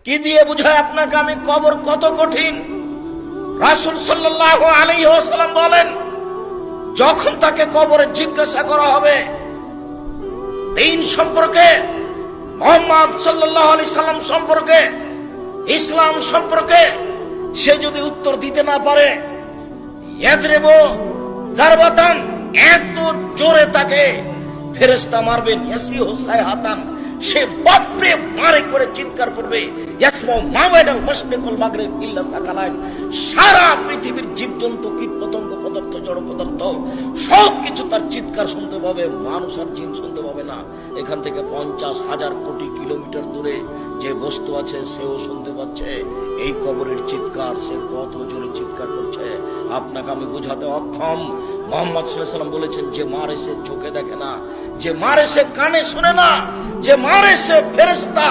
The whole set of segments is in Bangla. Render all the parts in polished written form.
কি দিয়ে বুঝায় আপনাকে আমি কবর কত কঠিন? রাসূল সাল্লাল্লাহু আলাইহি ওয়াসাল্লাম বলেন, যখন তাকে কবরে জিজ্ঞাসা করা হবে দ্বীন সম্পর্কে, মুহাম্মদ সাল্লাল্লাহু আলাইহি সাল্লাম সম্পর্কে, ইসলাম সম্পর্কে, সে যদি উত্তর দিতে না পারে, ইয়াজরিবু জারবাতান, এত জোরে তাকে ফেরেশতা মারবেন, ইয়াসিহু সাইহাতান, সে বাপরে মারে করে চিৎকার করবে, ইয়াসমু মা বাইনাল মাশরিকিল মাগরিব ইল্লা সাকালাইন, সারা পৃথিবীর জীবজন্তু, কীট পতঙ্গ, পদার্থ, জড় পদার্থ সবকিছু তার চিৎকার শুনতে পাবে, মানুষ আর জিন শুনতে পাবে না। এখান থেকে 50,000 কোটি কিলোমিটার দূরে যে বস্তু আছে সেও শুনতে পাচ্ছে এই কবরের চিৎকার। সে কত জোরে চিৎকার করছে আপনাকে আমি বোঝাতে অক্ষম। মুহাম্মদ সাল্লাল্লাহু আলাইহি ওয়াসাল্লাম বলেছেন, যে মারে সে চোখে দেখে না, যে মারে সে কানে শুনে না, যে মারে সে ফেরেশতা,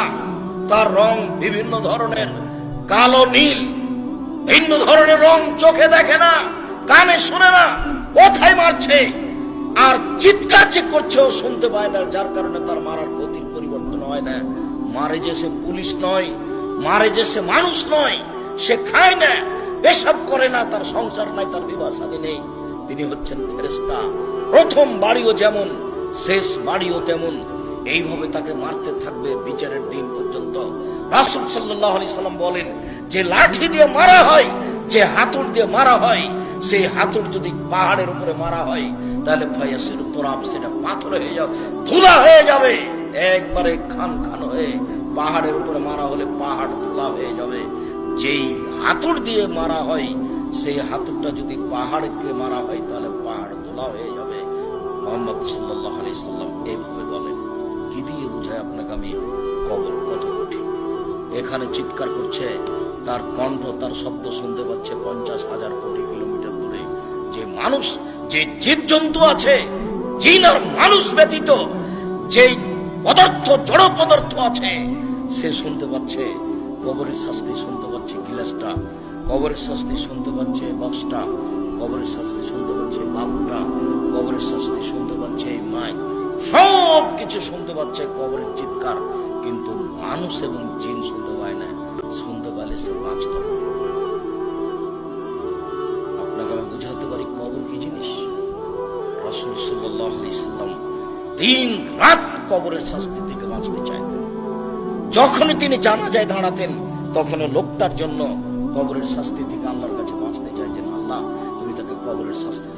তার রং বিভিন্ন ধরনের, কালো নীল, ভিন্ন ধরনের রং, চোখে দেখে না, কানে শুনে না, কোথায় মারছে আর চিৎকার যে করছে ও শুনতে পায় না, যার কারণে তার মারার গতির পরিবর্তন হয় না। মারে যে সে পুলিশ নয়, মারে যে সে মানুষ নয়, সে খায় না, পেশাব করে না, তার সংসার নাই, তার বিবাহ শাদী নেই, তিনি হচ্ছেন ফেরেশতা। প্রথম বাড়িও যেমন শেষ বাড়িও তেমন, এইভাবে তাকে মারতে থাকবে বিচারের দিন পর্যন্ত। রাসূল সাল্লাল্লাহু আলাইহি সাল্লাম বলেন, যে লাঠি দিয়ে মারা হয়, যে হাতুড় দিয়ে মারা হয়, সেই হাতুড় যদি পাহাড়ের উপরে মারা হয় তাহলে ফায়াসির তুরাব, সেটা পাথর হয়ে যাবে, ধুলা হয়ে যাবে, একবারে খান খান হয়ে। পাহাড়ের উপরে মারা হলে পাহাড় ধুলা হয়ে যাবে। যেই হাতুড় দিয়ে মারা হয়, সেই হাতুড়টা যদি পাহাড়কে মারা হয় তাহলে পাহাড় ধুলা হয়ে যাবে। মুহাম্মদ সাল্লাল্লাহু আলাইহি সাল্লাম এইভাবে বলেন। কি দিয়ে বুঝায় আপনাকে আমি কবর কত কঠিন? এখানে চিৎকার করছে, তার কণ্ঠ, তার শব্দ শুনতে পাচ্ছে 50,000 কোটি কিলোমিটার দূরে। যে মানুষ, যে জীবজন্তু আছে, জিন আর মানুষ ব্যতীত যে পদার্থ, জড় পদার্থ আছে, সে শুনতে পাচ্ছে কবরের শাস্তি, শুনতে পাচ্ছে গিলাসটা, কবরের শাস্তি শুনতে পাচ্ছে বক্সটা, কবরের শাস্তি শুনতে পাচ্ছে বাবুটা, কবরের শাস্তি শুনতে পাচ্ছে এই মাই, সব কিছু শুনতে পাচ্ছে কবরের চিৎকার। কিন্তু মানুষ এবং জিন শুনতে পায় না। শুনতে পারলে সে বাঁচত না। আপনাকে আমি বুঝাতে পারি কবর কি জিনিস। রাসূল সাল্লাল্লাহু আলাইহি সাল্লাম দিন রাত কবরের শাস্তি থেকে বাঁচতে চাইতেন। যখনই তিনি জানাজায় দাঁড়াতেন, তখন লোকটার জন্য কবরের শাস্তি থেকে আল্লাহর কাছে বাঁচতে চাইতেন, আল্লাহ তুমি তাকে কবরের শাস্তি